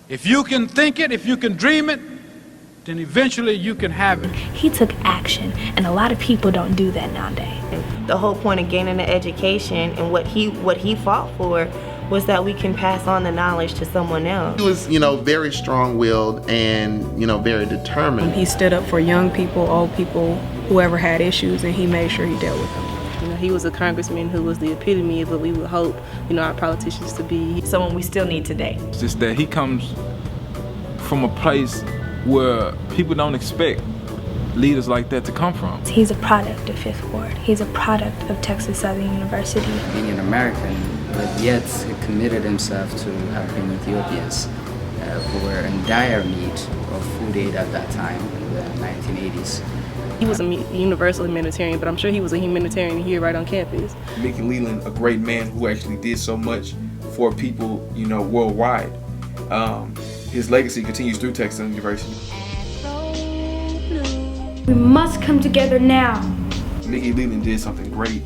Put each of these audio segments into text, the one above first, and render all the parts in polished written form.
If you can think it, if you can dream it, then eventually you can have it. He took action, and a lot of people don't do that nowadays. The whole point of gaining an education and what he fought for was that we can pass on the knowledge to someone else. He was, very strong-willed and, very determined. He stood up for young people, old people, whoever had issues, and he made sure he dealt with them. He was a congressman who was the epitome of what we would hope, our politicians to be. Someone we still need today. It's just that he comes from a place where people don't expect leaders like that to come from. He's a product of Fifth Ward. He's a product of Texas Southern University. Being an American, but yet he committed himself to helping Ethiopians who were in dire need of food aid at that time in the 1980s. He was a universal humanitarian, but I'm sure he was a humanitarian here right on campus. Mickey Leland, a great man who actually did so much for people, worldwide. His legacy continues through Texas University. We must come together now. Mickey Leland did something great,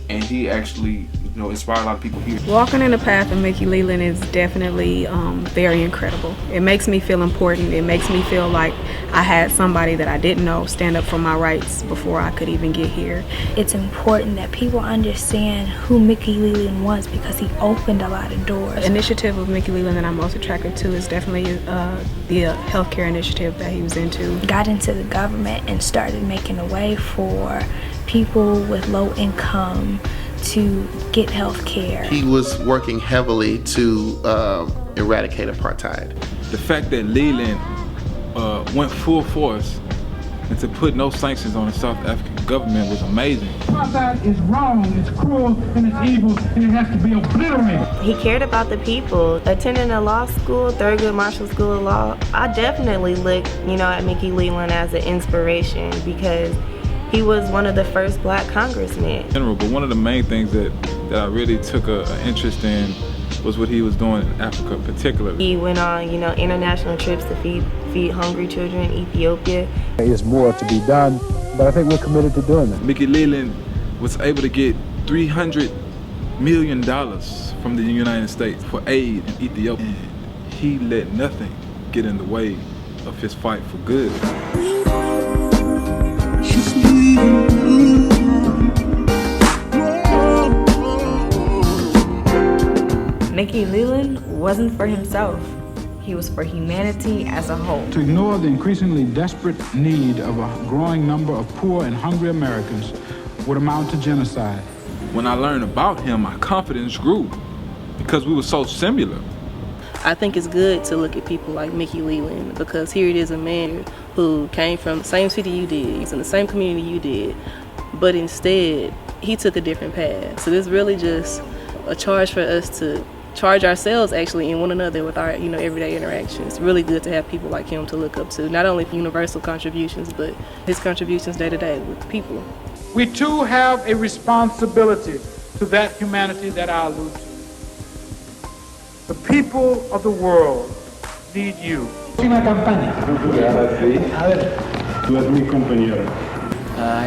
and he actually, inspired a lot of people here. Walking in the path of Mickey Leland is definitely very incredible. It makes me feel important. It makes me feel like I had somebody that I didn't know stand up for my rights before I could even get here. It's important that people understand who Mickey Leland was because he opened a lot of doors. The initiative of Mickey Leland that I'm most attracted to is definitely the healthcare initiative that he was into. Got into the government and started making a way for people with low income to get health care. He was working heavily to eradicate apartheid. The fact that Leland went full force and to put no sanctions on the South African government was amazing. Apartheid is wrong, it's cruel, and it's evil, and it has to be obliterated. He cared about the people. Attending a law school, Thurgood Marshall School of Law, I definitely look, at Mickey Leland as an inspiration because he was one of the first black congressmen. But one of the main things that I really took an interest in was what he was doing in Africa particularly. He went on, international trips to feed hungry children in Ethiopia. There's more to be done, but I think we're committed to doing that. Mickey Leland was able to get $300 million from the United States for aid in Ethiopia. And he let nothing get in the way of his fight for good. Mickey Leland wasn't for himself. He was for humanity as a whole. To ignore the increasingly desperate need of a growing number of poor and hungry Americans would amount to genocide. When I learned about him, my confidence grew because we were so similar. I think it's good to look at people like Mickey Leland because here it is a man who came from the same city you did, he's in the same community you did, but instead he took a different path. So this is really just a charge for us to charge ourselves actually in one another with our everyday interactions. It's really good to have people like him to look up to, not only for universal contributions, but his contributions day to day with people. We too have a responsibility to that humanity that I allude to. The people of the world need you. I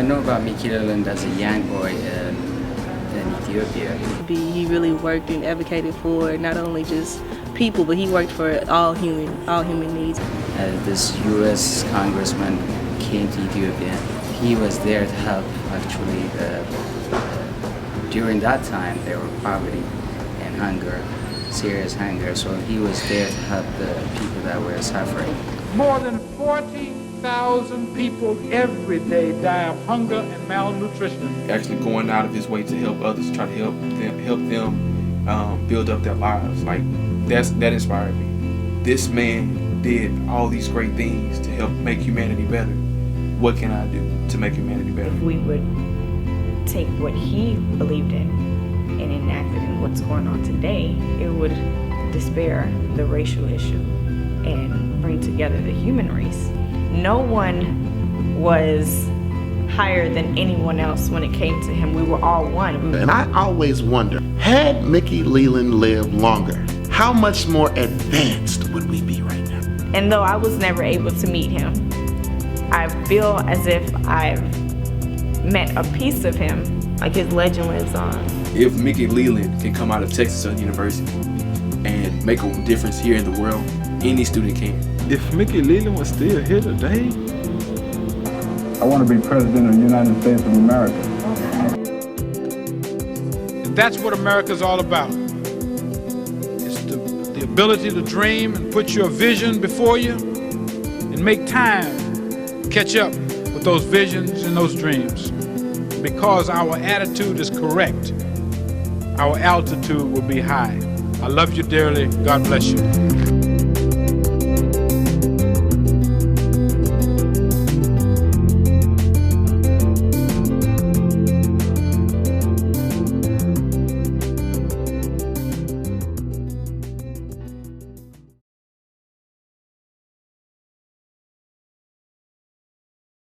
know about Mickey Leland as a young boy in Ethiopia. He really worked and advocated for not only just people, but he worked for all human needs. This U.S. congressman came to Ethiopia. He was there to help actually. During that time, there were poverty and hunger, serious hunger, so he was there to help the people that were suffering. More than 40,000 people every day die of hunger and malnutrition. Actually going out of his way to help others, try to help them build up their lives. That inspired me. This man did all these great things to help make humanity better. What can I do to make humanity better? If we would take what he believed in and enact it in what's going on today, it would despair the racial issue and bring together the human race. No one was higher than anyone else when it came to him. We were all one. And I always wonder, had Mickey Leland lived longer, how much more advanced would we be right now? And though I was never able to meet him, I feel as if I've met a piece of him. Like his legend lives on. If Mickey Leland can come out of Texas University and make a difference here in the world, any student can. If Mickey Leland was still here today, I want to be president of the United States of America. And that's what America's all about. It's the ability to dream and put your vision before you and make time catch up with those visions and those dreams. Because our attitude is correct, our altitude will be high. I love you dearly. God bless you.